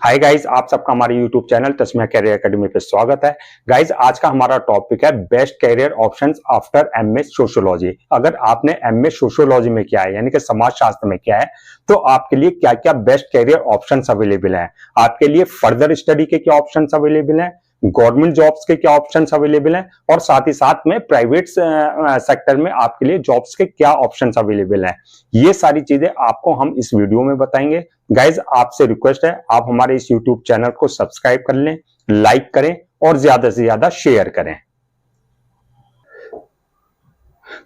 Hi guys, आप सबका हमारे YouTube channel Tasmia career academy पे स्वागत है। गाइज, आज का हमारा टॉपिक है best career options after MA sociology. अगर आपने एमए सोशियोलॉजी में किया है यानी कि समाज शास्त्र में किया है तो आपके लिए क्या क्या बेस्ट कैरियर ऑप्शंस अवेलेबल हैं, आपके लिए फर्दर स्टडी के क्या ऑप्शंस अवेलेबल हैं, गवर्नमेंट जॉब्स के क्या ऑप्शंस अवेलेबल हैं और साथ ही साथ में प्राइवेट सेक्टर में आपके लिए जॉब्स के क्या ऑप्शंस अवेलेबल हैं, ये सारी चीजें आपको हम इस वीडियो में बताएंगे। गाइज, आपसे रिक्वेस्ट है आप हमारे इस यूट्यूब चैनल को सब्सक्राइब कर लें, लाइक करें और ज्यादा से ज्यादा शेयर करें।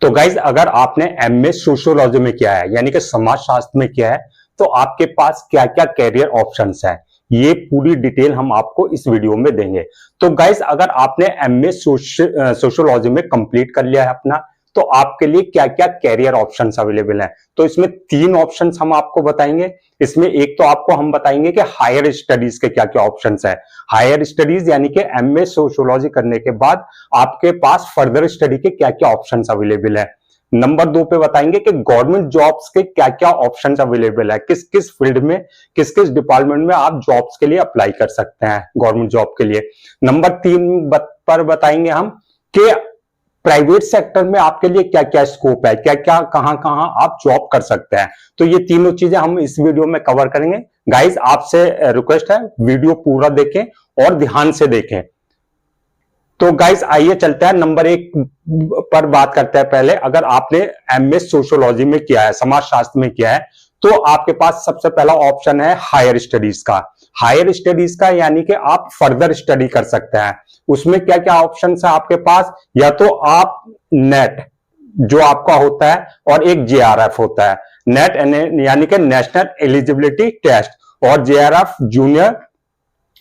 तो गाइज, अगर आपने एमए सोशियोलॉजी में किया है यानी कि समाज शास्त्र में किया है तो आपके पास क्या क्या कैरियर ऑप्शंस है, ये पूरी डिटेल हम आपको इस वीडियो में देंगे। तो गाइज, अगर आपने एमए सोशियोलॉजी में कंप्लीट कर लिया है अपना तो आपके लिए क्या क्या कैरियर ऑप्शंस अवेलेबल हैं। तो इसमें तीन ऑप्शंस हम आपको बताएंगे। इसमें एक तो आपको हम बताएंगे कि हायर स्टडीज के क्या क्या ऑप्शंस है। हायर स्टडीज यानी कि एमए सोशियोलॉजी करने के बाद आपके पास फर्दर स्टडी के क्या क्या ऑप्शंस अवेलेबल है। नंबर 2 पे बताएंगे कि गवर्नमेंट जॉब्स के क्या क्या ऑप्शंस अवेलेबल है, किस किस फील्ड में किस किस डिपार्टमेंट में आप जॉब्स के लिए अप्लाई कर सकते हैं गवर्नमेंट जॉब के लिए। नंबर 3 पर बताएंगे हम कि प्राइवेट सेक्टर में आपके लिए क्या क्या स्कोप है, क्या क्या कहां कहां आप जॉब कर सकते हैं। तो ये तीनों चीजें हम इस वीडियो में कवर करेंगे। गाइज, आपसे रिक्वेस्ट है वीडियो पूरा देखें और ध्यान से देखें। तो गाइज, आइए चलते हैं नंबर 1 पर बात करते हैं। पहले अगर आपने एमए सोशियोलॉजी में किया है, समाज शास्त्र में किया है, तो आपके पास सबसे पहला ऑप्शन है हायर स्टडीज का। हायर स्टडीज का यानी कि आप फर्दर स्टडी कर सकते हैं। उसमें क्या क्या ऑप्शन है आपके पास, या तो आप नेट जो आपका होता है और एक जेआरएफ होता है। नेट यानी कि नेशनल एलिजिबिलिटी टेस्ट और जेआरएफ जूनियर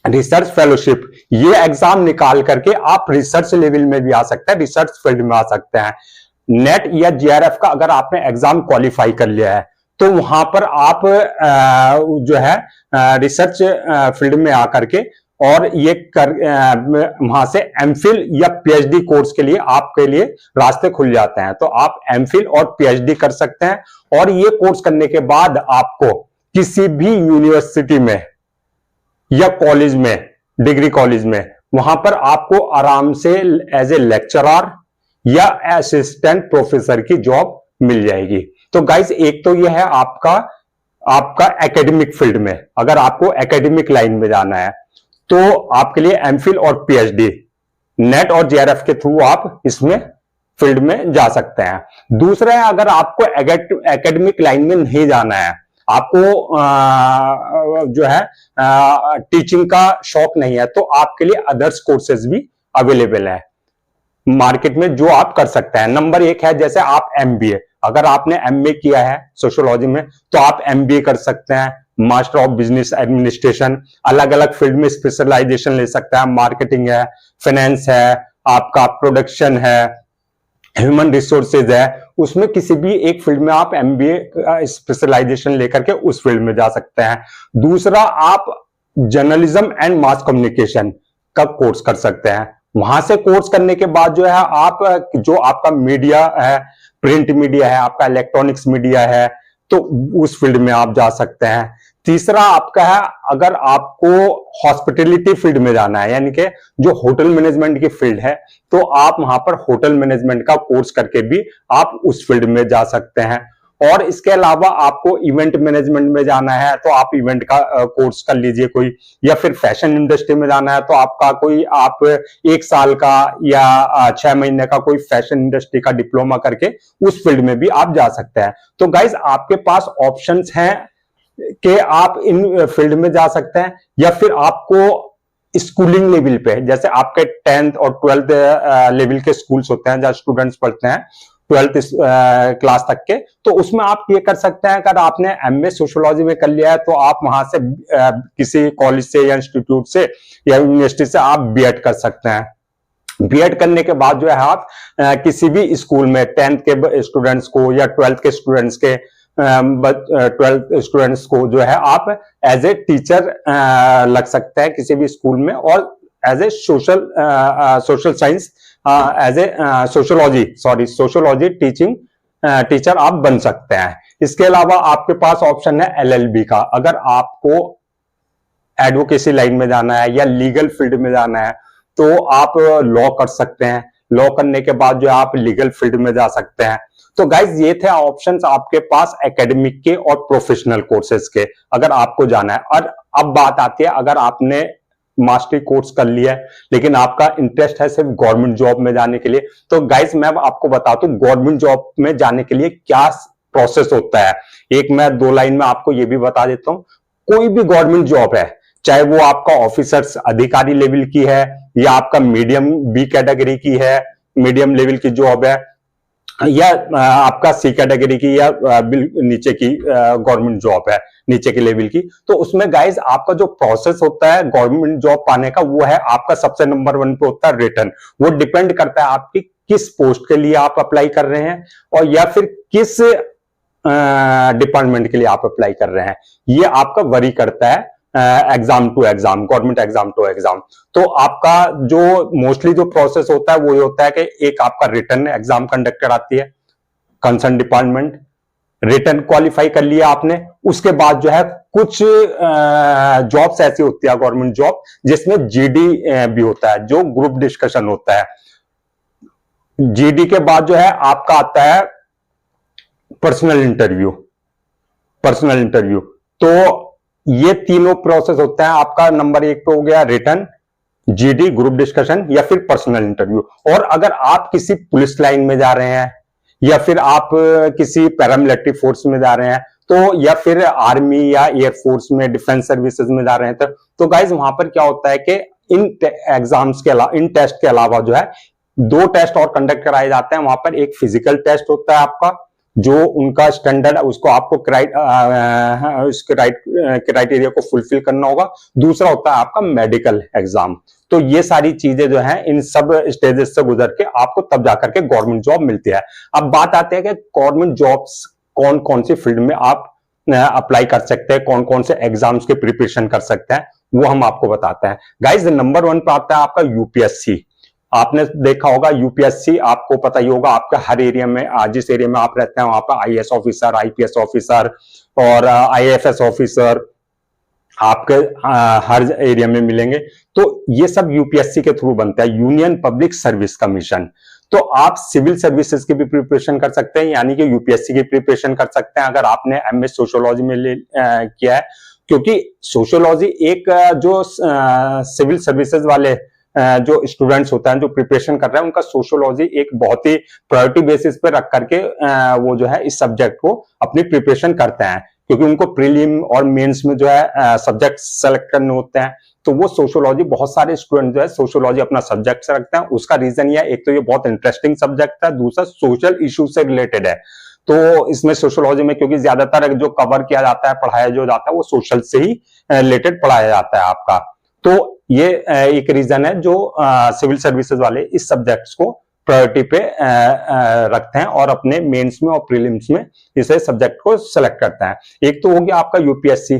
रिसर्च फेलोशिप, ये एग्जाम निकाल करके आप रिसर्च लेवल में भी आ सकते हैं, रिसर्च फील्ड में आ सकते हैं। नेट या जेआरएफ का अगर आपने एग्जाम क्वालिफाई कर लिया है तो वहां पर आप जो है रिसर्च फील्ड में आकर के और ये वहां से एमफिल या पीएचडी कोर्स के लिए आपके लिए रास्ते खुल जाते हैं। तो आप एमफिल और पीएचडी कर सकते हैं और ये कोर्स करने के बाद आपको किसी भी यूनिवर्सिटी में या कॉलेज में, डिग्री कॉलेज में, वहां पर आपको आराम से एज ए लेक्चरर या असिस्टेंट प्रोफेसर की जॉब मिल जाएगी। तो गाइस, एक तो यह है आपका एकेडमिक फील्ड में। अगर आपको एकेडमिक लाइन में जाना है तो आपके लिए एमफिल और पीएचडी नेट और जेआरएफ के थ्रू आप इसमें फील्ड में जा सकते हैं। दूसरा है, अगर आपको एकेडमिक लाइन में नहीं जाना है, आपको जो है टीचिंग का शौक नहीं है, तो आपके लिए अदर्स कोर्सेज भी अवेलेबल है मार्केट में जो आप कर सकते हैं। नंबर 1 है जैसे आप एमबीए, अगर आपने एमए किया है सोशियोलॉजी में तो आप एमबीए कर सकते हैं। मास्टर ऑफ बिजनेस एडमिनिस्ट्रेशन, अलग अलग फील्ड में स्पेशलाइजेशन ले सकते हैं। मार्केटिंग है, फाइनेंस है, आपका प्रोडक्शन है, ह्यूमन रिसोर्सेज है, उसमें किसी भी एक फील्ड में आप एमबीए स्पेशलाइजेशन लेकर के उस फील्ड में जा सकते हैं। दूसरा, आप जर्नलिज्म एंड मास कम्युनिकेशन का कोर्स कर सकते हैं। वहां से कोर्स करने के बाद जो है आप जो आपका मीडिया है, प्रिंट मीडिया है, आपका इलेक्ट्रॉनिक्स मीडिया है, तो उस फील्ड में आप जा सकते हैं। तीसरा आपका है, अगर आपको हॉस्पिटैलिटी फील्ड में जाना है यानी कि जो होटल मैनेजमेंट की फील्ड है, तो आप वहां पर होटल मैनेजमेंट का कोर्स करके भी आप उस फील्ड में जा सकते हैं। और इसके अलावा आपको इवेंट मैनेजमेंट में जाना है तो आप इवेंट का कोर्स कर लीजिए कोई, या फिर फैशन इंडस्ट्री में जाना है तो आपका कोई आप 1 साल का या 6 महीने का कोई फैशन इंडस्ट्री का डिप्लोमा करके उस फील्ड में भी आप जा सकते हैं। तो गाइज, आपके पास ऑप्शंस हैं कि आप इन फील्ड में जा सकते हैं, या फिर आपको स्कूलिंग लेवल पे जैसे आपके 10th और 12th लेवल के स्कूल्स होते हैं जहां स्टूडेंट्स पढ़ते हैं 12th क्लास तक के, तो उसमें आप ये कर सकते हैं। अगर आपने एमए सोशियोलॉजी में कर लिया है तो आप वहां से किसी कॉलेज से या इंस्टीट्यूट से या यूनिवर्सिटी से आप बीएड कर सकते हैं। बीएड करने के बाद जो है आप किसी भी स्कूल में 10th के स्टूडेंट्स को या 12th के स्टूडेंट्स के 12th स्टूडेंट्स को जो है आप एज ए टीचर लग सकते हैं किसी भी स्कूल में, और as a social science as a sociology teaching teacher आप बन सकते हैं। इसके अलावा आपके पास ऑप्शन है एलएलबी का। अगर आपको एडवोकेसी लाइन में जाना है या लीगल फील्ड में जाना है तो आप लॉ कर सकते हैं। लॉ करने के बाद जो आप लीगल फील्ड में जा सकते हैं। तो गाइज ये थे ऑप्शंस आपके पास एकेडमिक के और प्रोफेशनल कोर्सेज के, अगर आपको जाना है। और अब बात आती है, अगर आपने मास्टरी कोर्स कर लिया है लेकिन आपका इंटरेस्ट है सिर्फ गवर्नमेंट जॉब में जाने के लिए, तो गाइज मैं आपको बताता हूं गवर्नमेंट जॉब में जाने के लिए क्या प्रोसेस होता है। एक मैं 2 लाइन में आपको ये भी बता देता हूं, कोई भी गवर्नमेंट जॉब है, चाहे वो आपका ऑफिसर्स अधिकारी लेवल की है या आपका मीडियम बी कैटेगरी की है, मीडियम लेवल की जॉब है, या आपका सी कैटेगरी की या नीचे की गवर्नमेंट जॉब है नीचे के लेवल की, तो उसमें गाइज आपका जो प्रोसेस होता है गवर्नमेंट जॉब पाने का, वो है आपका सबसे नंबर 1 पे होता है रिटर्न। वो डिपेंड करता है आपकी किस पोस्ट के लिए आप अप्लाई कर रहे हैं और या फिर किस डिपार्टमेंट के लिए आप अप्लाई कर रहे हैं, ये आपका वरी करता है exam to exam, government exam to exam. तो आपका जो मोस्टली जो प्रोसेस होता है वो ये होता है कि एक आपका रिटर्न एग्जाम कंडक्ट कराती है कंसर्न डिपार्टमेंट, रिटर्न क्वालिफाई कर लिया आपने, उसके बाद जो है कुछ जॉब्स ऐसी होती है गवर्नमेंट जॉब जिसमें जीडी भी होता है, जो ग्रुप डिस्कशन होता है। जीडी के बाद जो है आपका आता है पर्सनल इंटरव्यू। पर्सनल इंटरव्यू तो ये तीनों प्रोसेस होता है आपका। नंबर 1 पे हो गया रिटर्न, जीडी ग्रुप डिस्कशन या फिर पर्सनल इंटरव्यू। और अगर आप किसी पुलिस लाइन में जा रहे हैं या फिर आप किसी पैरामिलिट्री फोर्स में जा रहे हैं तो, या फिर आर्मी या एयरफोर्स में डिफेंस सर्विसेज में जा रहे हैं तो गाइज वहां पर क्या होता है कि इन एग्जाम्स के अलावा, इन टेस्ट के अलावा जो है 2 टेस्ट और कंडक्ट कराए जाते हैं। वहां पर एक फिजिकल टेस्ट होता है आपका, जो उनका स्टैंडर्ड उसको आपको क्राइटेरिया को फुलफिल करना होगा। दूसरा होता है आपका मेडिकल एग्जाम। तो ये सारी चीजें जो हैं इन सब स्टेजेस से गुजर के आपको तब जाकर के गवर्नमेंट जॉब मिलती है। अब बात आती है कि गवर्नमेंट जॉब्स कौन कौन सी फील्ड में आप अप्लाई कर सकते हैं, कौन कौन से एग्जाम्स के प्रिपरेशन कर सकते हैं, वो हम आपको बताते हैं। गाइज नंबर 1 पर आता है आपका यूपीएससी। आपने देखा होगा यूपीएससी, आपको पता ही होगा आपका हर एरिया में, जिस एरिया में आप रहते हैं वहां पर आईएएस ऑफिसर, आईपीएस ऑफिसर और आईएफएस ऑफिसर आपके हर एरिया में मिलेंगे। तो ये सब यूपीएससी के थ्रू बनता है, यूनियन पब्लिक सर्विस कमीशन। तो आप सिविल सर्विसेज की भी प्रिपरेशन कर सकते हैं, यानी कि यूपीएससी की प्रिपरेशन कर सकते हैं अगर आपने एमएस सोशियोलॉजी में किया है। क्योंकि सोशियोलॉजी एक जो सिविल सर्विसेज वाले जो स्टूडेंट्स होता है, जो प्रिपरेशन कर रहे हैं, उनका सोशियोलॉजी एक बहुत ही प्रायोरिटी बेसिस पे रख करके वो जो है इस सब्जेक्ट को अपनी प्रिपरेशन करते हैं, क्योंकि उनको प्रीलिम और मेंस में जो है सब्जेक्ट सेलेक्ट करने होते हैं। तो वो सोशियोलॉजी, बहुत सारे स्टूडेंट जो है सोशियोलॉजी अपना सब्जेक्ट से रखते हैं। उसका रीजन यह, एक तो ये बहुत इंटरेस्टिंग सब्जेक्ट है, दूसरा सोशल इश्यू से रिलेटेड है। तो इसमें सोशियोलॉजी में क्योंकि ज्यादातर जो कवर किया जाता है, पढ़ाया जो जाता है, वो सोशल से ही रिलेटेड पढ़ाया जाता है आपका। तो ये एक रीजन है जो सिविल सर्विसेज वाले इस सब्जेक्ट्स को प्रायोरिटी पे रखते हैं और अपने मेंस में और प्रीलिम्स में इसे सब्जेक्ट को सिलेक्ट करते हैं। एक तो हो गया आपका यूपीएससी,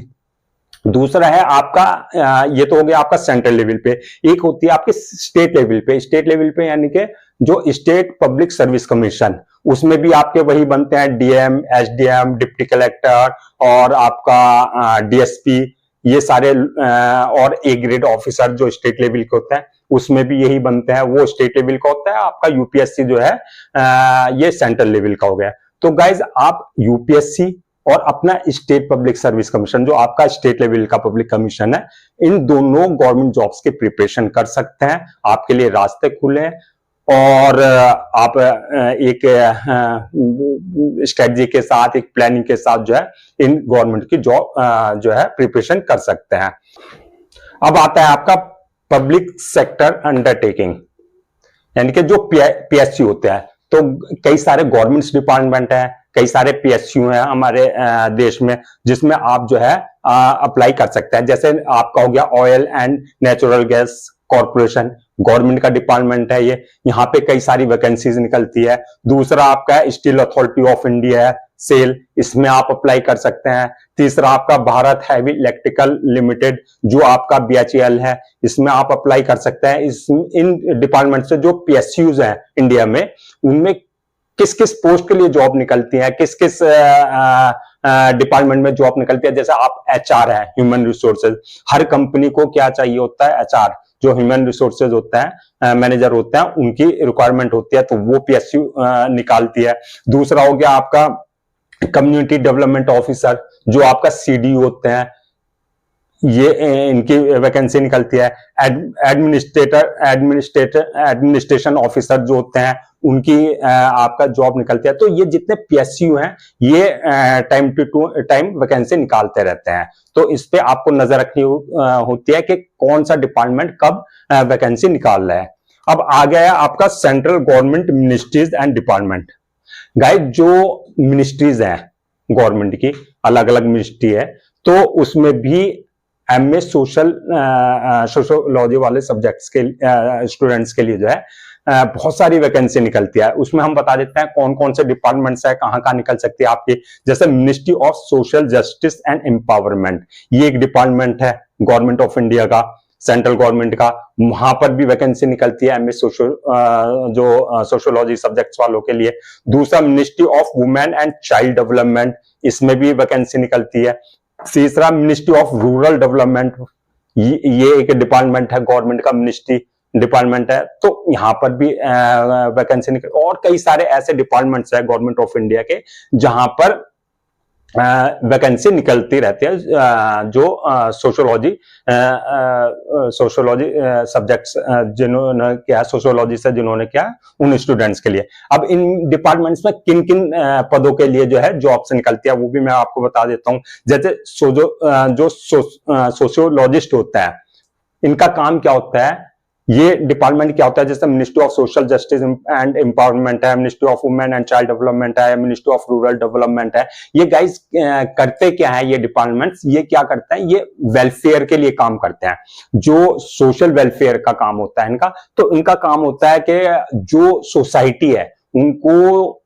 दूसरा है आपका ये तो हो गया आपका सेंट्रल लेवल पे, एक होती है आपके स्टेट लेवल पे। स्टेट लेवल पे यानी कि जो स्टेट पब्लिक सर्विस कमीशन, उसमें भी आपके वही बनते हैं डीएम, एसडीएम, डिप्टी कलेक्टर और आपका डीएसपी, ये सारे और ए ग्रेड ऑफिसर जो स्टेट लेवल के होते हैं उसमें भी यही बनते हैं, वो स्टेट लेवल का होता है। आपका यूपीएससी जो है ये सेंट्रल लेवल का हो गया। तो गाइज आप यूपीएससी और अपना स्टेट पब्लिक सर्विस कमीशन, जो आपका स्टेट लेवल का पब्लिक कमीशन है, इन दोनों गवर्नमेंट जॉब्स के प्रिपरेशन कर सकते हैं। आपके लिए रास्ते खुले हैं और आप एक स्ट्रेटजी के साथ, एक प्लानिंग के साथ जो है इन गवर्नमेंट की जॉब जो है प्रिपरेशन कर सकते हैं। अब आता है आपका पब्लिक सेक्टर अंडरटेकिंग, यानी कि जो पीएसयू होते हैं। तो कई सारे गवर्नमेंट डिपार्टमेंट हैं, कई सारे पीएसयू हैं हमारे देश में, जिसमें आप जो है अप्लाई कर सकते हैं। जैसे आपका हो गया oil and natural gas corporation, government का डिपार्टमेंट है ये, यहाँ पे कई सारी वैकेंसीज निकलती है। दूसरा आपका है स्टील अथॉरिटी ऑफ इंडिया है, सेल, इसमें आप अप्लाई कर सकते हैं। तीसरा आपका भारत हैवी इलेक्ट्रिकल लिमिटेड, जो आपका बीएचईएल है, इसमें आप अप्लाई कर सकते हैं। इन डिपार्टमेंट से जो पीएसयूज हैं इंडिया में, उनमें किस किस पोस्ट के लिए जॉब निकलती है, किस किस डिपार्टमेंट में जॉब निकलती है। जैसे आप एचआर है, ह्यूमन रिसोर्सेज, हर कंपनी को क्या चाहिए होता है, एचआर जो ह्यूमन रिसोर्सेज होता है, मैनेजर होते हैं, उनकी रिक्वायरमेंट होती है, तो वो पीएसयू निकालती है। दूसरा हो गया आपका कम्युनिटी डेवलपमेंट ऑफिसर, जो आपका सीडी होते हैं, ये इनकी वैकेंसी निकलती है। एडमिनिस्ट्रेशन ऑफिसर जो होते हैं, उनकी आपका जॉब निकलती है। तो ये जितने पीएसयू हैं, ये टाइम टू टाइम वैकेंसी निकालते रहते हैं। तो इस पे आपको नजर रखनी होती है कि कौन सा डिपार्टमेंट कब वैकेंसी निकाल रहा है। अब आ गया आपका central government ministries and department. Guys, जो मिनिस्ट्रीज हैं गवर्नमेंट की, अलग अलग मिनिस्ट्री है, तो उसमें भी एमए सोशोलॉजी वाले सब्जेक्ट्स के स्टूडेंट्स के लिए जो है बहुत सारी वैकेंसी निकलती है। उसमें हम बता देते हैं कौन कौन से डिपार्टमेंट्स है, कहां कहां निकल सकती है आपकी। जैसे ministry of social justice and empowerment, ये एक डिपार्टमेंट है गवर्नमेंट ऑफ इंडिया का, सेंट्रल गवर्नमेंट का। वहां पर भी वैकेंसी निकलती है एमए जो सोशोलॉजी सब्जेक्ट्स वालों के लिए। दूसरा ministry of women and child development, इसमें भी वैकेंसी निकलती है। तीसरा मिनिस्ट्री ऑफ रूरल डेवलपमेंट, ये एक डिपार्टमेंट है गवर्नमेंट का, मिनिस्ट्री डिपार्टमेंट है, तो यहां पर भी वैकेंसी निकल। और कई सारे ऐसे डिपार्टमेंट्स है गवर्नमेंट ऑफ इंडिया के जहां पर वैकेंसी निकलती रहती है, जो सोशोलॉजी सब्जेक्ट्स जिन्होंने क्या, सोशोलॉजी से जिन्होंने क्या, उन स्टूडेंट्स के लिए। अब इन डिपार्टमेंट्स में किन किन पदों के लिए जो है जॉब्स निकलती है, वो भी मैं आपको बता देता हूं। जैसे जो सोशियोलॉजिस्ट होता है, इनका काम क्या होता है, ये डिपार्टमेंट क्या होता है, जैसे ministry of social justice and empowerment है, ministry of women and child development है, मिनिस्ट्री ऑफ रूरल डेवलपमेंट है। ये गाइस करते क्या है, ये डिपार्टमेंट्स ये क्या करते हैं, ये वेलफेयर के लिए काम करते हैं, जो सोशल वेलफेयर का काम होता है इनका। तो इनका काम होता है कि जो सोसाइटी है उनको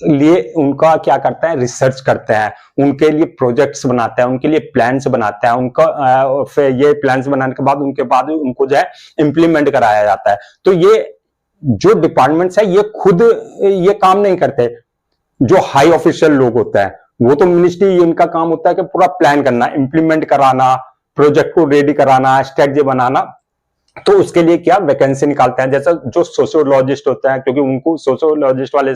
लिए उनका क्या करता है, रिसर्च करता है, उनके लिए प्रोजेक्ट्स बनाता है, उनके लिए प्लान्स बनाता है, उनका फिर ये प्लान्स बनाने के बाद उनको जो है इम्प्लीमेंट कराया जाता है। तो ये जो डिपार्टमेंट्स है ये खुद ये काम नहीं करते। जो हाई ऑफिशियल लोग होता है वो तो मिनिस्ट्री, इनका काम होता है कि पूरा प्लान करना, इम्प्लीमेंट कराना, प्रोजेक्ट को रेडी कराना, स्ट्रेटजी बनाना। तो उसके लिए क्या वैकेंसी निकालते हैं। जैसा जो सोशियोलॉजिस्ट होता है, क्योंकि उनको सोशियोलॉजिस्ट वाले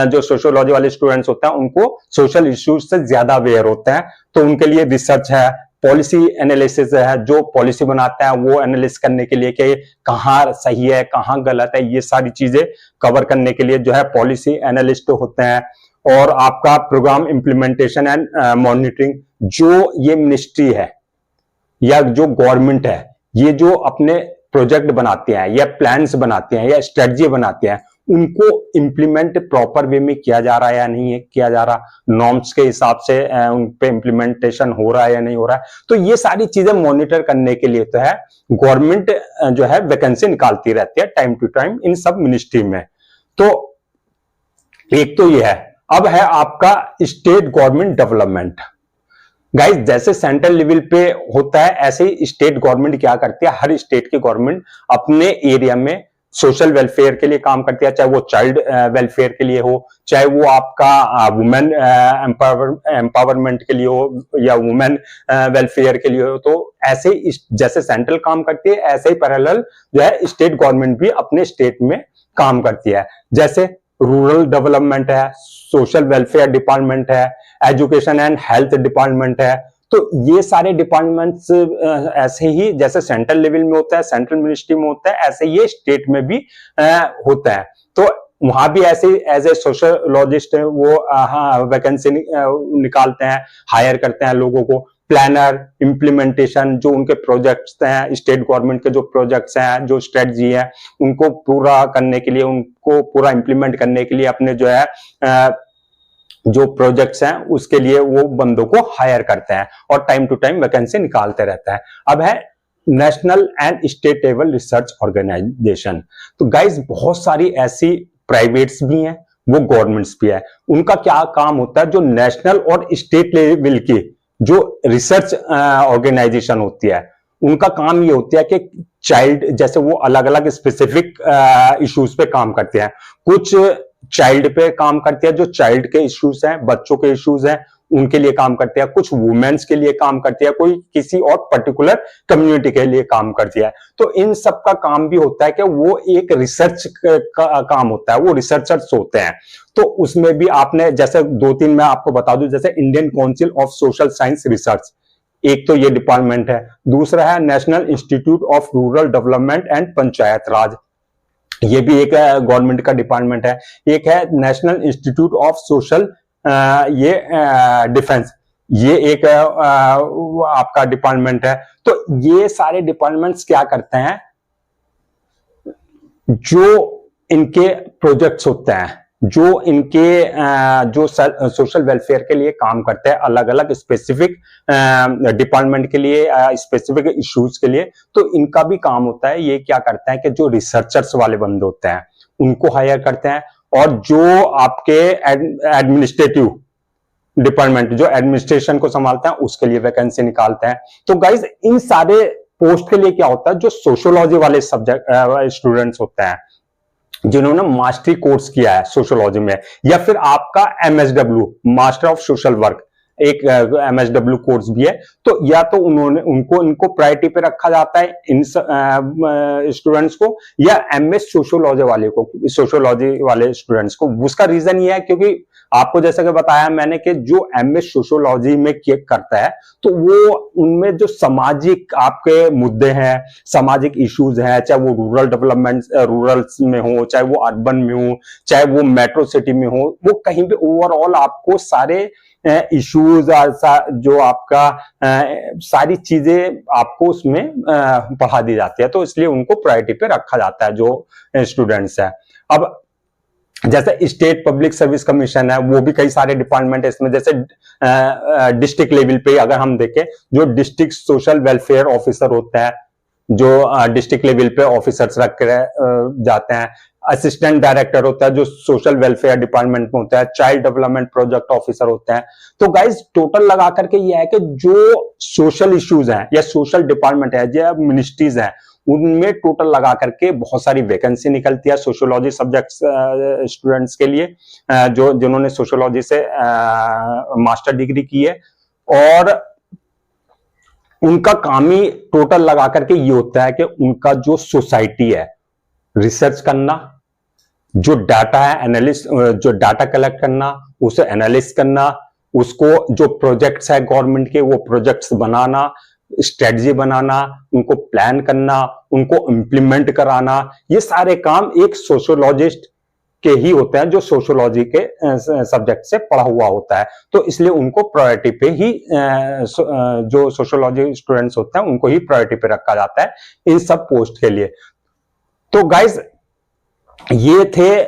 जो सोशियोलॉजी वाले स्टूडेंट्स होते हैं उनको सोशल इश्यूज से ज्यादा अवेयर होते हैं, तो उनके लिए रिसर्च है, पॉलिसी एनालिसिस है, जो पॉलिसी बनाते हैं वो एनालिसिस करने के लिए कि कहाँ सही है कहाँ गलत है, ये सारी चीजें कवर करने के लिए जो है पॉलिसी एनालिस्ट होते हैं। और आपका प्रोग्राम इंप्लीमेंटेशन एंड मॉनिटरिंग, जो ये मिनिस्ट्री है या जो गवर्नमेंट है, ये जो अपने प्रोजेक्ट बनाते हैं या प्लान्स बनाते हैं या स्ट्रेटजी बनाते हैं, उनको इंप्लीमेंट प्रॉपर वे में किया जा रहा है या नहीं है किया जा रहा, नॉर्म्स के हिसाब से उन पे इंप्लीमेंटेशन हो रहा है या नहीं हो रहा है। तो ये सारी चीजें मॉनिटर करने के लिए तो है गवर्नमेंट जो है वैकेंसी निकालती रहती है टाइम टू टाइम इन सब मिनिस्ट्री में। तो एक तो ये है। अब है आपका स्टेट गवर्नमेंट डेवलपमेंट। गाइस, जैसे सेंट्रल लेवल पे होता है ऐसे ही स्टेट गवर्नमेंट क्या करती है, हर स्टेट की गवर्नमेंट अपने एरिया में सोशल वेलफेयर के लिए काम करती है, चाहे वो चाइल्ड वेलफेयर के लिए हो, चाहे वो आपका वुमेन एम्पावरमेंट के लिए हो या वुमेन वेलफेयर के लिए हो। तो ऐसे जैसे सेंट्रल काम करती है ऐसे ही पैरेलल जो है स्टेट गवर्नमेंट भी अपने स्टेट में काम करती है। जैसे रूरल डेवलपमेंट है, सोशल वेलफेयर डिपार्टमेंट है, एजुकेशन एंड हेल्थ डिपार्टमेंट है। तो ये सारे डिपार्टमेंट्स ऐसे ही जैसे सेंट्रल लेवल में होता है, सेंट्रल मिनिस्ट्री में होता है, ऐसे ये स्टेट में भी होता है। तो वहां भी ऐसे एज ए सोशियोलॉजिस्ट वो वैकेंसी निकालते हैं, हायर करते हैं लोगों को। प्लानर, इम्प्लीमेंटेशन, जो उनके प्रोजेक्ट्स हैं, स्टेट गवर्नमेंट के जो प्रोजेक्ट्स हैं, जो स्ट्रेटजी है, उनको पूरा करने के लिए, उनको पूरा इम्प्लीमेंट करने के लिए अपने जो है जो प्रोजेक्ट्स हैं उसके लिए वो बंदों को हायर करते हैं और टाइम टू टाइम वैकेंसी निकालते रहता है। अब है national and state level research organisation. तो गाइज बहुत सारी ऐसी प्राइवेट्स भी हैं, वो गवर्नमेंट्स भी है। उनका क्या काम होता है, जो नेशनल और स्टेट लेवल की जो रिसर्च ऑर्गेनाइजेशन होती है, उनका काम ये होता है कि चाइल्ड, जैसे वो अलग अलग स्पेसिफिक इश्यूज पे काम करते हैं। कुछ चाइल्ड पे काम करती है, जो चाइल्ड के इश्यूज हैं, बच्चों के इश्यूज हैं, उनके लिए काम करती है, कुछ वुमेन्स के लिए काम करती है, कोई किसी और पर्टिकुलर कम्युनिटी के लिए काम करती है। तो इन सब का काम भी होता है कि वो एक रिसर्च का काम होता है, वो रिसर्चर्स होते हैं। तो उसमें भी आपने जैसे 2-3 मैं आपको बता दूं, जैसे Indian council of social science research, एक तो ये डिपार्टमेंट है। दूसरा है national institute of rural development and panchayat raj, ये भी एक गवर्नमेंट का डिपार्टमेंट है। एक है नेशनल इंस्टीट्यूट ऑफ सोशल ये डिफेंस, ये एक आपका डिपार्टमेंट है। तो ये सारे डिपार्टमेंट्स क्या करते हैं, जो इनके प्रोजेक्ट्स होते हैं, जो इनके जो सोशल वेलफेयर के लिए काम करते हैं, अलग अलग स्पेसिफिक डिपार्टमेंट के लिए, स्पेसिफिक इश्यूज के लिए, तो इनका भी काम होता है। ये क्या करते हैं कि जो रिसर्चर्स वाले बंदे होते हैं उनको हायर करते हैं, और जो आपके एडमिनिस्ट्रेटिव डिपार्टमेंट जो एडमिनिस्ट्रेशन को संभालते हैं उसके लिए वैकेंसी निकालते हैं। तो गाइज इन सारे पोस्ट के लिए क्या होता है, जो सोशियोलॉजी वाले सब्जेक्ट स्टूडेंट्स होते हैं, जिन्होंने मास्टरी कोर्स किया है सोशियोलॉजी में, या फिर आपका MSW master of social work, एक MSW कोर्स भी है, तो या तो इनको प्रायोरिटी पे रखा जाता है इन स्टूडेंट्स को, या MS सोशियोलॉजी वाले को, सोशियोलॉजी वाले स्टूडेंट्स को। उसका रीजन ये है क्योंकि आपको जैसा कि बताया मैंने कि जो MS सोशियोलॉजी में करता है, तो वो उनमें जो सामाजिक आपके मुद्दे हैं, सामाजिक इश्यूज हैं, चाहे वो रूरल डेवलपमेंट रूरल में हो, चाहे वो अर्बन में हो, चाहे वो मेट्रो सिटी में हो, वो कहीं भी ओवरऑल आपको सारे इश्यूज जो आपका सारी चीजें आपको उसमें पढ़ा दी जाती है। तो इसलिए उनको प्रायोरिटी पे रखा जाता है जो स्टूडेंट्स है। अब जैसे स्टेट पब्लिक सर्विस कमीशन है, वो भी कई सारे डिपार्टमेंट है इसमें। जैसे डिस्ट्रिक्ट लेवल पे अगर हम देखें, जो डिस्ट्रिक्ट सोशल वेलफेयर ऑफिसर होता है, जो डिस्ट्रिक्ट लेवल पे ऑफिसर्स रख जाते हैं। असिस्टेंट डायरेक्टर होता है जो सोशल वेलफेयर डिपार्टमेंट में होता है। चाइल्ड डेवलपमेंट प्रोजेक्ट ऑफिसर होते हैं। तो गाइज टोटल लगा करके ये है कि जो सोशल इश्यूज हैं या सोशल डिपार्टमेंट है या मिनिस्ट्रीज हैं, उनमें टोटल लगा करके बहुत सारी वैकेंसी निकलती है सोशियोलॉजी सब्जेक्ट स्टूडेंट्स के लिए, जो जिन्होंने सोशियोलॉजी से मास्टर डिग्री की है। और उनका काम ही टोटल लगा करके ये होता है कि उनका जो सोसाइटी है रिसर्च करना, जो डाटा है एनालिस्ट, जो डाटा कलेक्ट करना, उसे एनालिस्ट करना, उसको जो प्रोजेक्ट्स है गवर्नमेंट के वो प्रोजेक्ट्स बनाना, स्ट्रेटजी बनाना, उनको प्लान करना, उनको इंप्लीमेंट कराना, ये सारे काम एक सोशियोलॉजिस्ट के ही होते हैं जो सोशियोलॉजी के सब्जेक्ट से पढ़ा हुआ होता है। तो इसलिए उनको प्रायोरिटी पे ही जो सोशियोलॉजी स्टूडेंट्स होते हैं उनको ही प्रायोरिटी पे रखा जाता है इन सब पोस्ट के लिए। तो गाइज ये थे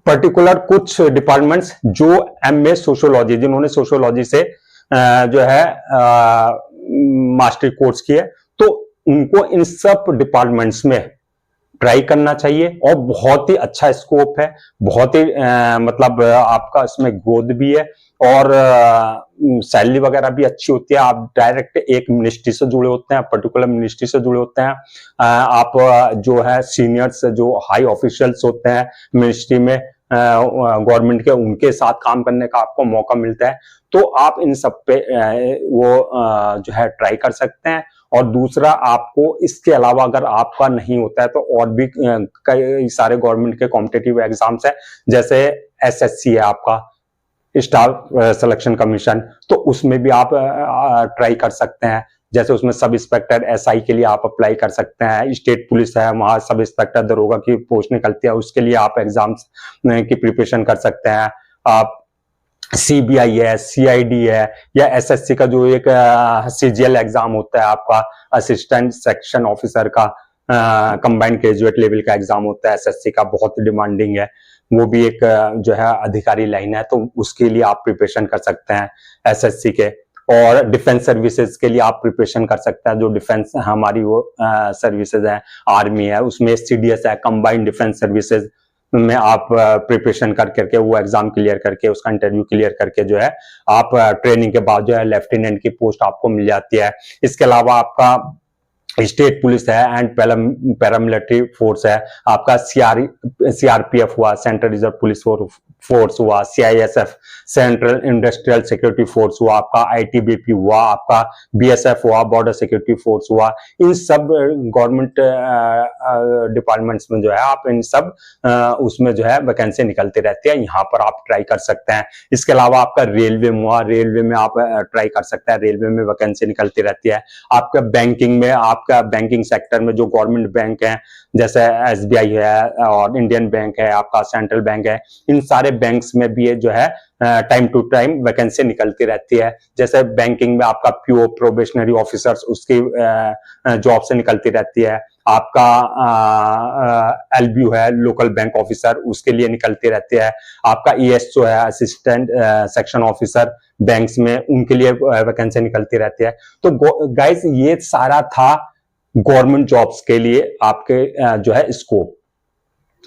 पर्टिकुलर कुछ डिपार्टमेंट्स जो MA सोशियोलॉजी, जिन्होंने सोशियोलॉजी से जो है मास्टरी कोर्स किया, तो उनको इन सब डिपार्टमेंट्स में ट्राई करना चाहिए। और बहुत ही अच्छा स्कोप है, बहुत ही मतलब आपका इसमें ग्रोथ भी है, और सैलरी वगैरह भी अच्छी होती है। आप डायरेक्ट एक मिनिस्ट्री से जुड़े होते हैं, पर्टिकुलर मिनिस्ट्री से जुड़े होते हैं। आप जो है सीनियर्स, जो हाई ऑफिशियल्स होते हैं मिनिस्ट्री में गवर्नमेंट के, उनके साथ काम करने का आपको मौका मिलता है। तो आप इन सब पे वो जो है ट्राई कर सकते हैं। और दूसरा, आपको इसके अलावा अगर आपका नहीं होता है तो और भी कई सारे गवर्नमेंट के कॉम्पिटिटिव एग्जाम्स है, जैसे SSC है आपका, स्टाफ सिलेक्शन कमीशन, तो उसमें भी आप ट्राई कर सकते हैं। जैसे उसमें सब इंस्पेक्टर SI के लिए आप अप्लाई कर सकते हैं। स्टेट पुलिस है, वहां सब इंस्पेक्टर दरोगा की पोस्ट निकलती है, उसके लिए आप एग्जाम्स की प्रिपरेशन कर सकते हैं। आप CBI है, CID है, या SSC का जो एक CGL एग्जाम होता है आपका, असिस्टेंट सेक्शन ऑफिसर का कंबाइंड ग्रेजुएट लेवल का एग्जाम होता है SSC का, बहुत डिमांडिंग है। वो भी एक जो है अधिकारी लाइन है, तो उसके लिए आप प्रिपरेशन कर सकते हैं SSC के। और डिफेंस सर्विसेज के लिए आप प्रिपरेशन कर सकते हैं। जो डिफेंस हमारी वो सर्विसेज है, आर्मी है, उसमें CDS है, कंबाइंड डिफेंस सर्विसेज में आप प्रिपरेशन कर करके वो एग्जाम क्लियर करके, उसका इंटरव्यू क्लियर करके जो है आप ट्रेनिंग के बाद जो है लेफ्टिनेंट की पोस्ट आपको मिल जाती है। इसके अलावा आपका स्टेट पुलिस है एंड पैरामिलिट्री फोर्स है, आपका सीआरपीएफ हुआ, सेंट्रल रिजर्व पुलिस फोर्स हुआ, CISF central industrial security force हुआ, आपका आईटीबीपी हुआ, आपका बीएसएफ हुआ, बॉर्डर सिक्योरिटी फोर्स हुआ। इन सब गवर्नमेंट डिपार्टमेंट्स में जो है आप इन सब उसमें जो है वैकेंसी निकलती रहती है, यहाँ पर आप ट्राई कर सकते हैं। इसके अलावा आपका रेलवे हुआ, रेलवे में आप ट्राई कर सकते हैं, रेलवे में वैकेंसी निकलती रहती है। आपका बैंकिंग में, आपका बैंकिंग सेक्टर में जो गवर्नमेंट बैंक है जैसे एसबीआई है और इंडियन बैंक है, आपका सेंट्रल बैंक है, इन सारे बैंक्स में भी ये जो है टाइम टू टाइम वैकेंसी निकलती रहती है। जैसे बैंकिंग में आपका पीओ प्रोबेशनरी ऑफिसर्स उसकी जॉब से निकलती रहती है। आपका एलबीयू है, लोकल बैंक ऑफिसर, उसके लिए निकलती रहती है। आपका ईएसओ है, असिस्टेंट सेक्शन ऑफिसर बैंक्स में, उनके लिए वैकेंसी निकलती रहती है। तो गाइस ये सारा था गवर्नमेंट जॉब्स के लिए आपके जो है स्कोप,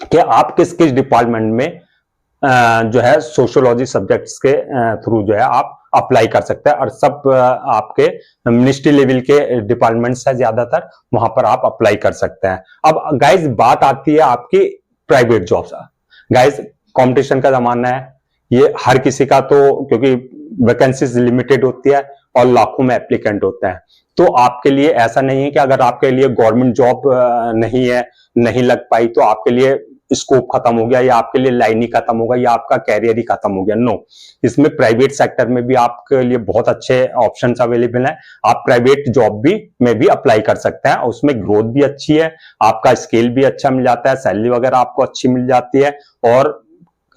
कि आप किस किस डिपार्टमेंट में जो है सोशियोलॉजी सब्जेक्ट्स के थ्रू जो है आप अप्लाई कर सकते हैं, और सब आपके मिनिस्ट्री लेवल के डिपार्टमेंट्स है ज्यादातर, वहां पर आप अप्लाई कर सकते हैं। अब गाइस बात आती है आपकी प्राइवेट जॉब्स। गाइस कंपटीशन का जमाना है, ये हर किसी का, तो क्योंकि वैकेंसीज लिमिटेड होती है और लाखों में एप्लीकेंट होते हैं, तो आपके लिए ऐसा नहीं है कि अगर आपके लिए गवर्नमेंट जॉब नहीं है, नहीं लग पाई, तो आपके लिए स्कोप खत्म हो गया, या आपके लिए लाइन ही खत्म होगा, या आपका कैरियर ही खत्म हो गया। नो, इसमें प्राइवेट सेक्टर में भी आपके लिए बहुत अच्छे ऑप्शंस अवेलेबल हैं। आप प्राइवेट जॉब भी में भी अप्लाई कर सकते हैं, उसमें ग्रोथ भी अच्छी है, आपका स्केल भी अच्छा मिल जाता है, सैलरी वगैरह आपको अच्छी मिल जाती है, और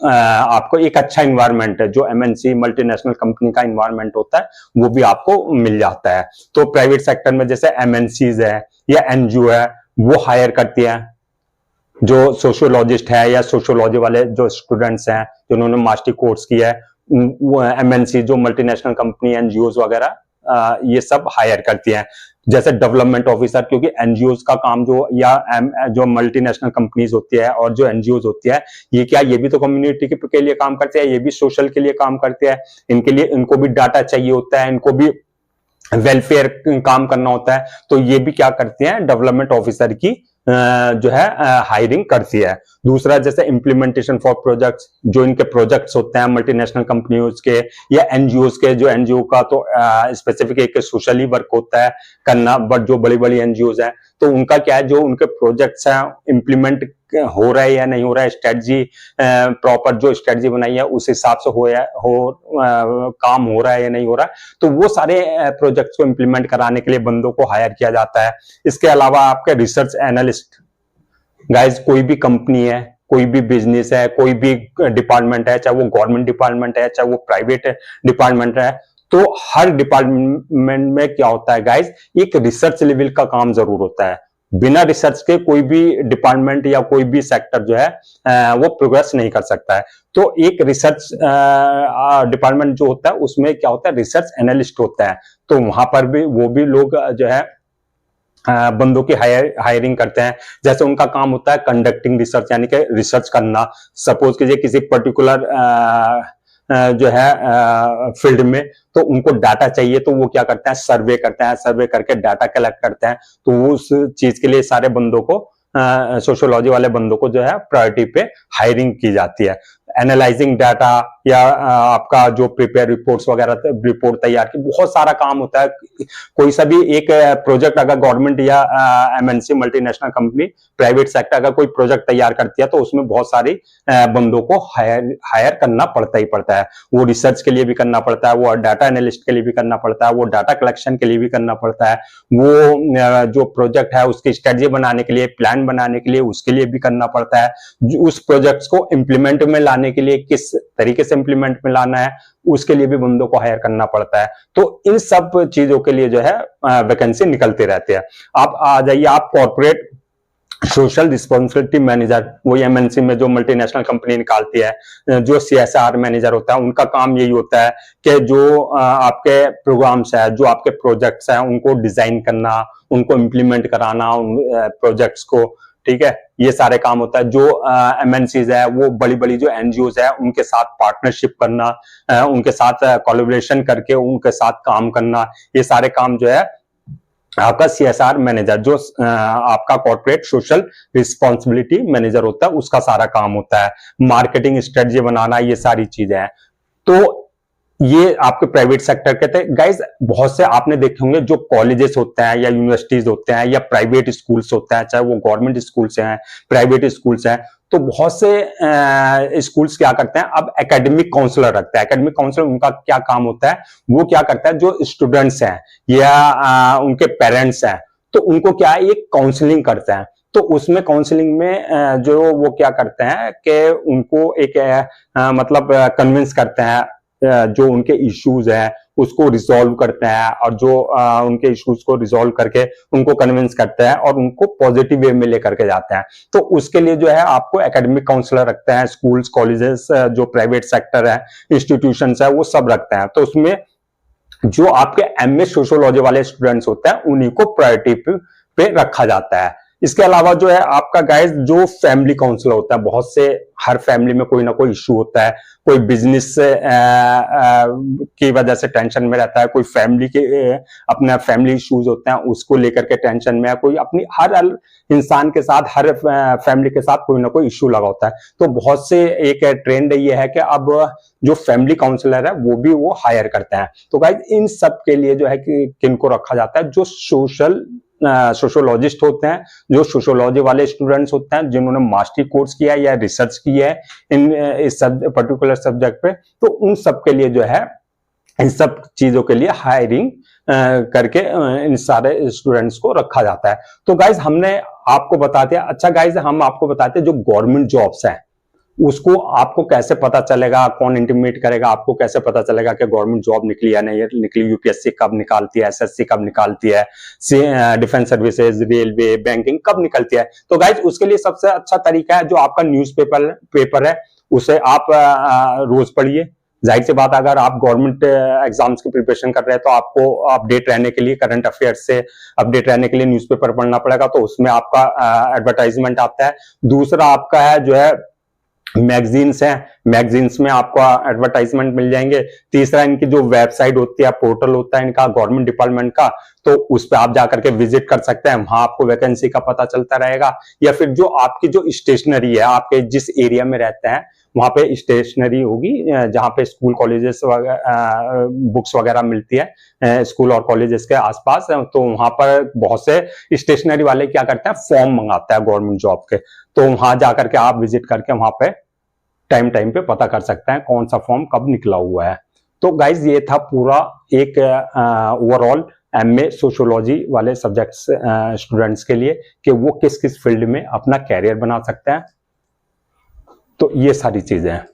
आपको एक अच्छा इन्वायरमेंट है, जो एमएनसी मल्टीनेशनल कंपनी का इन्वायरमेंट होता है वो भी आपको मिल जाता है। तो प्राइवेट सेक्टर में जैसे एमएनसीज है या एनजीओ है, वो हायर करती है जो सोशियोलॉजिस्ट है या सोशियोलॉजी वाले जो स्टूडेंट्स हैं जिन्होंने मास्टर कोर्स किया है, एमएनसी जो मल्टीनेशनल कंपनी एनजीओ वगैरह ये सब हायर करती हैं। जैसे डेवलपमेंट ऑफिसर, क्योंकि एनजीओ का काम जो या जो मल्टीनेशनल कंपनीज होती है और जो एनजीओ होती है, ये क्या, ये भी तो कम्युनिटी के लिए काम करते हैं, ये भी सोशल के लिए काम करते हैं। इनके लिए, इनको भी डाटा चाहिए होता है, इनको भी वेलफेयर काम करना होता है, तो ये भी क्या करते हैं, डेवलपमेंट ऑफिसर की जो है हायरिंग करती है। दूसरा जैसे इम्प्लीमेंटेशन फॉर प्रोजेक्ट्स, जो इनके प्रोजेक्ट्स होते हैं मल्टीनेशनल कंपनीज के या एनजीओ के, जो एनजीओ का तो स्पेसिफिक एक सोशली वर्क होता है करना, बट जो बड़ी बड़ी एनजीओ हैं तो उनका क्या है, जो उनके प्रोजेक्ट्स हैं इम्प्लीमेंट हो रहा है या नहीं हो रहा है, स्ट्रेटजी प्रॉपर जो स्ट्रेटजी बनाई है उस हिसाब से काम हो रहा है या नहीं हो रहा है, तो वो सारे प्रोजेक्ट्स को इम्प्लीमेंट कराने के लिए बंदों को हायर किया जाता है। इसके अलावा आपके रिसर्च एनालिस्ट, गाइस कोई भी कंपनी है, कोई भी बिजनेस है, कोई भी डिपार्टमेंट है, चाहे वो गवर्नमेंट डिपार्टमेंट है, चाहे वो प्राइवेट डिपार्टमेंट है, तो हर डिपार्टमेंट में क्या होता है गाइस, एक रिसर्च लेवल का काम जरूर होता है। बिना रिसर्च के कोई भी डिपार्टमेंट या कोई भी सेक्टर जो है वो प्रोग्रेस नहीं कर सकता है। तो एक रिसर्च डिपार्टमेंट जो होता है उसमें क्या होता है, रिसर्च एनालिस्ट होता है, तो वहां पर भी वो भी लोग जो है बंदों की हायरिंग करते हैं। जैसे उनका काम होता है कंडक्टिंग रिसर्च, यानी कि रिसर्च करना। सपोज कीजिए किसी पर्टिकुलर जो है फील्ड में, तो उनको डाटा चाहिए, तो वो क्या करते हैं, सर्वे करते हैं, सर्वे करके डाटा कलेक्ट करते हैं। तो वो उस चीज के लिए सारे बंदों को, सोशियोलॉजी वाले बंदों को जो है प्रायोरिटी पे हायरिंग की जाती है। एनालाइजिंग डाटा या आपका जो प्रिपेयर रिपोर्ट्स वगैरह, रिपोर्ट तैयार की, बहुत सारा काम होता है। कोई सा भी एक प्रोजेक्ट अगर गवर्नमेंट या MNC multinational company private sector अगर कोई प्रोजेक्ट तैयार करती है, तो उसमें बहुत सारी बंदों को हायर करना पड़ता ही पड़ता है। वो रिसर्च के लिए भी करना पड़ता है, वो डाटा एनालिस्ट के लिए भी करना पड़ता है, वो डाटा कलेक्शन के लिए भी करना पड़ता है, वो जो प्रोजेक्ट है उसकी स्ट्रेटजी बनाने के लिए, प्लान बनाने के लिए, उसके लिए भी करना पड़ता है। उस प्रोजेक्ट्स को इंप्लीमेंट में लाने के लिए किस तरीके से इंप्लीमेंट में लाना है, उसके लिए भी बंदों को हायर करना पड़ता है। तो इन सब चीजों के लिए जो है वैकेंसी निकलते रहते हैं। आप आ जाइए, आप कॉर्पोरेट सोशल रिस्पॉन्सिबिलिटी मैनेजर, वो एमएनसी में जो मल्टीनेशनल कंपनी निकालती है, जो सीएसआर मैनेजर होता है, उनका काम यही होता है कि जो आपके प्रोग्राम्स है, जो आपके प्रोजेक्ट्स हैं, उनको डिजाइन करना, उनको इंप्लीमेंट कराना, उन प्रोजेक्ट्स को, ठीक है, ये सारे काम होता है। जो एमएनसीज है, वो बड़ी बड़ी जो एनजीओज है, उनके साथ पार्टनरशिप करना, उनके साथ कोलैबोरेशन करके उनके साथ काम करना, ये सारे काम जो है आपका CSR मैनेजर, जो आपका कॉर्पोरेट सोशल रिस्पॉन्सिबिलिटी मैनेजर होता है, उसका सारा काम होता है। मार्केटिंग स्ट्रेटजी बनाना, ये सारी चीजें हैं। तो ये आपके प्राइवेट सेक्टर कहते हैं। गाइज बहुत से आपने देखे होंगे जो कॉलेजेस होते हैं या यूनिवर्सिटीज होते हैं या प्राइवेट स्कूल्स होते हैं, चाहे वो गवर्नमेंट स्कूल से हैं, प्राइवेट स्कूल से हैं, तो बहुत से स्कूल्स क्या करते हैं, अब एकेडमिक काउंसलर रखते हैं। एकेडमिक काउंसलर उनका क्या काम होता है, वो क्या करता है, जो स्टूडेंट्स हैं या उनके पेरेंट्स हैं, तो उनको क्या है, ये काउंसलिंग करते हैं। तो उसमें काउंसलिंग में जो वो क्या करते हैं कि उनको एक मतलब कन्विंस करते हैं, जो उनके इश्यूज है उसको रिजॉल्व करते हैं, और जो उनके इश्यूज को रिजॉल्व करके उनको कन्विंस करते हैं और उनको पॉजिटिव वे में लेकर के जाते हैं। तो उसके लिए जो है आपको एकेडमिक काउंसलर रखते हैं, स्कूल्स, कॉलेजेस, जो प्राइवेट सेक्टर है, इंस्टीट्यूशंस है, वो सब रखते हैं। तो उसमें जो आपके एमए सोशियोलॉजी वाले स्टूडेंट्स होते हैं उन्हीं को प्रायोरिटी पे रखा जाता है। इसके अलावा जो है आपका गाइस जो फैमिली काउंसलर होता है, बहुत से हर फैमिली में कोई ना कोई इश्यू होता है, कोई बिजनेस से की वजह से टेंशन में रहता है, कोई फैमिली के अपना फैमिली इश्यूज होते हैं उसको लेकर के टेंशन में है, कोई अपनी हर इंसान के साथ, हर फैमिली के साथ कोई ना कोई इश्यू लगा होता है। तो बहुत से एक ट्रेंड ये है कि अब जो फैमिली काउंसलर है वो हायर करते हैं। तो गाइस इन सब के लिए जो है कि किनको रखा जाता है, जो सोशियोलॉजिस्ट होते हैं, जो सोशियोलॉजी वाले स्टूडेंट्स होते हैं, जिन्होंने मास्टरी कोर्स किया है या रिसर्च की है इस पर्टिकुलर सब्जेक्ट पे, तो उन सब के लिए जो है, इन सब चीजों के लिए हायरिंग करके इन सारे स्टूडेंट्स को रखा जाता है। तो गाइज हमने आपको बता दिया। अच्छा गाइज, हम आपको बताते हैं जो गवर्नमेंट जॉब्स हैं उसको आपको कैसे पता चलेगा, कौन इंटीमेट करेगा, आपको कैसे पता चलेगा कि गवर्नमेंट जॉब निकली या नहीं निकली, यूपीएससी कब निकालती है, एसएससी कब निकालती है, डिफेंस सर्विसेज, रेलवे, बैंकिंग कब निकलती है। तो गाइज उसके लिए सबसे अच्छा तरीका है जो आपका पेपर है, उसे आप रोज पढ़िए। जाहिर सी बात, अगर आप गवर्नमेंट एग्जाम्स की प्रिपरेशन कर रहे हैं तो आपको अपडेट रहने के लिए, करंट अफेयर्स से अपडेट रहने के लिए न्यूज़पेपर पढ़ना पड़ेगा, तो उसमें आपका एडवर्टाइजमेंट आता है। दूसरा आपका है जो है मैगजीन्स हैं, मैगजीन्स में आपको एडवर्टाइजमेंट मिल जाएंगे। तीसरा इनकी जो वेबसाइट होती है, पोर्टल होता है इनका गवर्नमेंट डिपार्टमेंट का, तो उस पर आप जाकर के विजिट कर सकते हैं, वहां आपको वैकेंसी का पता चलता रहेगा। या फिर जो आपकी जो स्टेशनरी है, आपके जिस एरिया में रहते हैं वहां पे स्टेशनरी होगी, जहां पे स्कूल कॉलेजेस बुक्स वगैरह मिलती है स्कूल और कॉलेजेस के आसपास, तो वहां पर बहुत से स्टेशनरी वाले क्या करते हैं, फॉर्म मंगाते हैं गवर्नमेंट जॉब के। तो वहां जाकर के आप विजिट करके वहां पे टाइम पे पता कर सकते हैं कौन सा फॉर्म कब निकला हुआ है। तो गाइज ये था पूरा एक ओवरऑल एमए सोशियोलॉजी वाले सब्जेक्ट्स स्टूडेंट्स के लिए कि वो किस किस फील्ड में अपना कैरियर बना सकते हैं। तो ये सारी चीजें हैं।